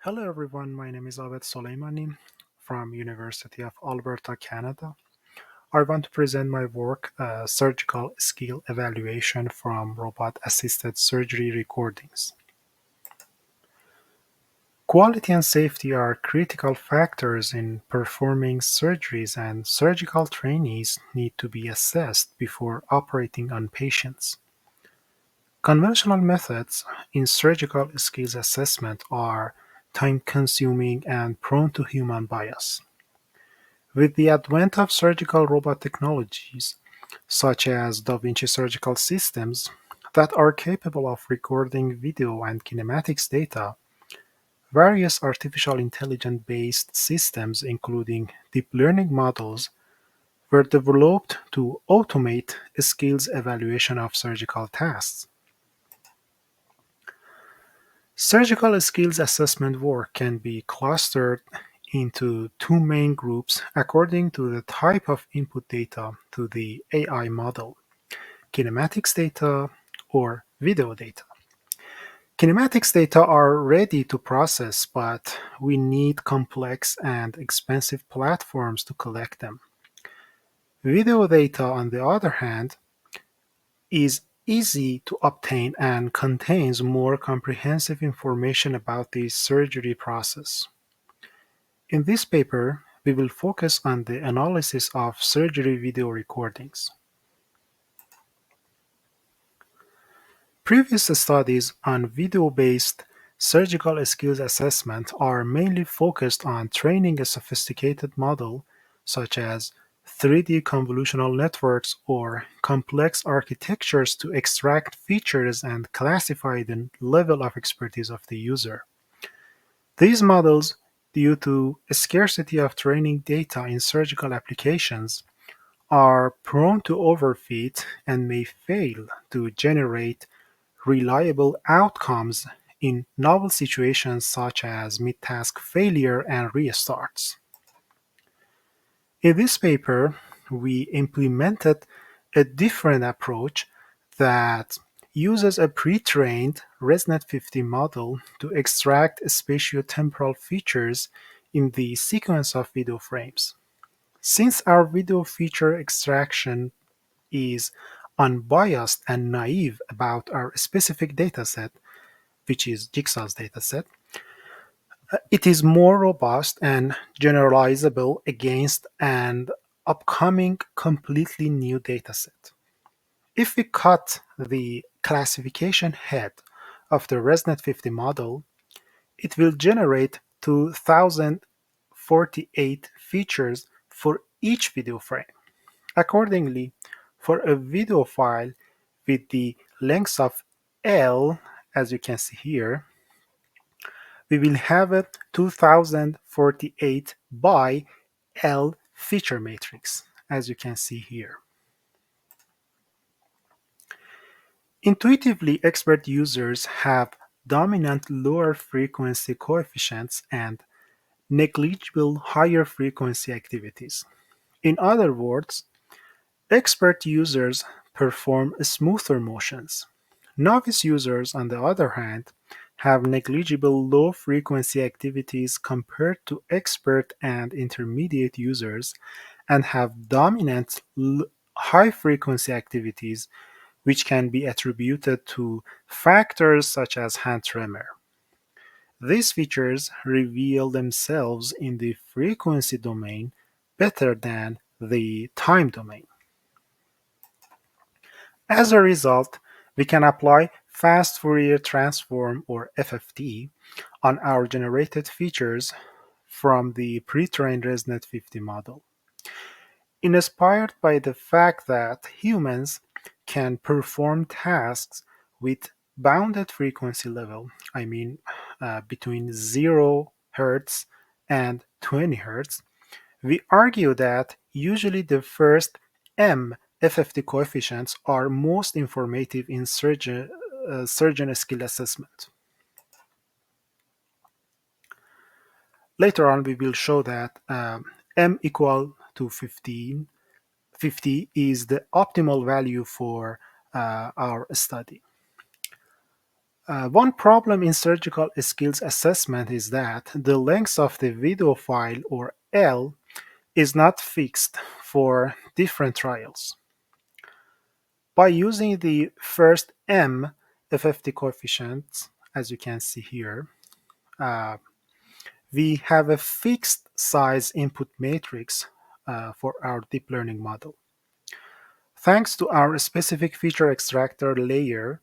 Hello everyone, my name is Abed Soleimani from University of Alberta, Canada. I want to present my work, Surgical Skill Evaluation from Robot-Assisted Surgery Recordings. Quality and safety are critical factors in performing surgeries, and surgical trainees need to be assessed before operating on patients. Conventional methods in surgical skills assessment are time-consuming and prone to human bias. With the advent of surgical robot technologies, such as Da Vinci surgical systems, that are capable of recording video and kinematics data, various artificial intelligence-based systems, including deep learning models, were developed to automate skills evaluation of surgical tasks. Surgical skills assessment work can be clustered into two main groups according to the type of input data to the AI model: kinematics data or video data. Kinematics data are ready to process, but we need complex and expensive platforms to collect them. Video data, on the other hand, is easy to obtain and contains more comprehensive information about the surgery process. In this paper, we will focus on the analysis of surgery video recordings. Previous studies on video-based surgical skills assessment are mainly focused on training a sophisticated model, such as 3D convolutional networks or complex architectures, to extract features and classify the level of expertise of the user. These models, due to a scarcity of training data in surgical applications, are prone to overfit and may fail to generate reliable outcomes in novel situations such as mid-task failure and restarts. In this paper, we implemented a different approach that uses a pre-trained ResNet-50 model to extract spatio-temporal features in the sequence of video frames. Since our video feature extraction is unbiased and naive about our specific dataset, which is JIGSAWS dataset, it is more robust and generalizable against an upcoming completely new dataset. If we cut the classification head of the ResNet-50 model, it will generate 2048 features for each video frame. Accordingly, for a video file with the length of L, as you can see here, we will have a 2048 by L feature matrix, as you can see here. Intuitively, expert users have dominant lower frequency coefficients and negligible higher frequency activities. In other words, expert users perform smoother motions. Novice users, on the other hand, have negligible low-frequency activities compared to expert and intermediate users, and have dominant high-frequency activities, which can be attributed to factors such as hand tremor. These features reveal themselves in the frequency domain better than the time domain. As a result, we can apply fast Fourier transform, or FFT, on our generated features from the pre-trained ResNet-50 model. Inspired by the fact that humans can perform tasks with bounded frequency level, between 0 Hz and 20 Hz, we argue that usually the first M FFT coefficients are most informative in surgeon skill assessment. Later on, we will show that M equal to 50 is the optimal value for our study. One problem in surgical skills assessment is that the length of the video file, or L, is not fixed for different trials. By using the first M FFT coefficients, as you can see here, uh, we have a fixed size input matrix for our deep learning model. Thanks to our specific feature extractor layer,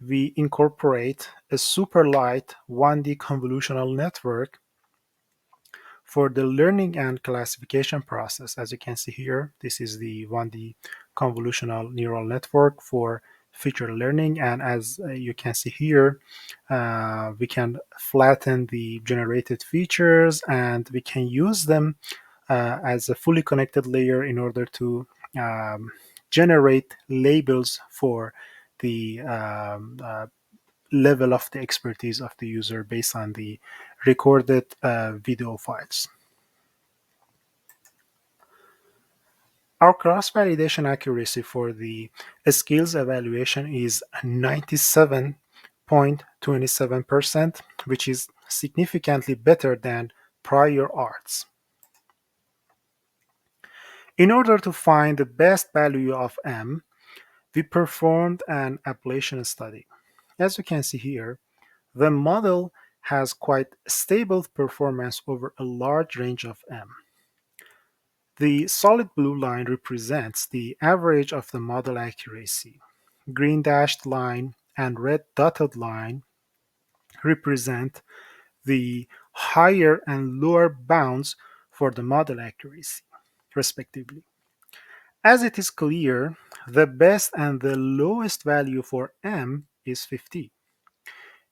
we incorporate a super light 1D convolutional network for the learning and classification process. As you can see here, this is the 1D convolutional neural network for feature learning. And as you can see here, we can flatten the generated features and we can use them as a fully connected layer in order to generate labels for the level of the expertise of the user based on the recorded video files. Our cross-validation accuracy for the skills evaluation is 97.27%, which is significantly better than prior arts. In order to find the best value of M, we performed an ablation study. As you can see here, the model has quite stable performance over a large range of M. The solid blue line represents the average of the model accuracy. Green dashed line and red dotted line represent the higher and lower bounds for the model accuracy, respectively. As it is clear, the best and the lowest value for M is 50.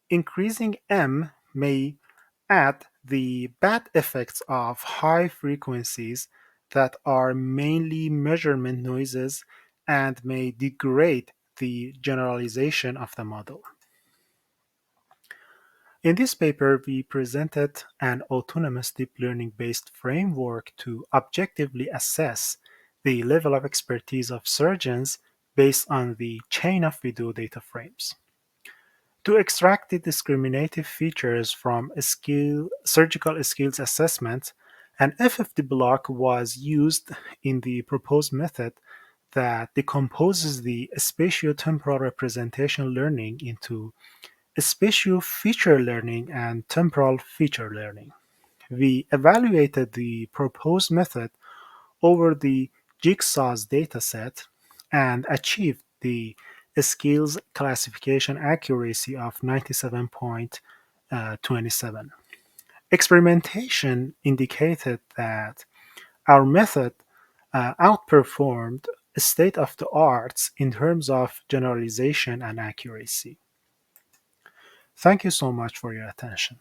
Increasing M may add the bad effects of high frequencies that are mainly measurement noises and may degrade the generalization of the model. In this paper, we presented an autonomous deep learning-based framework to objectively assess the level of expertise of surgeons based on the chain of video data frames. To extract the discriminative features from surgical skills assessment, an FFT block was used in the proposed method that decomposes the spatio-temporal representation learning into spatio-feature learning and temporal feature learning. We evaluated the proposed method over the JIGSAWS dataset and achieved the skills classification accuracy of 97.27. Experimentation indicated that our method outperformed state of the arts in terms of generalization and accuracy. Thank you so much for your attention.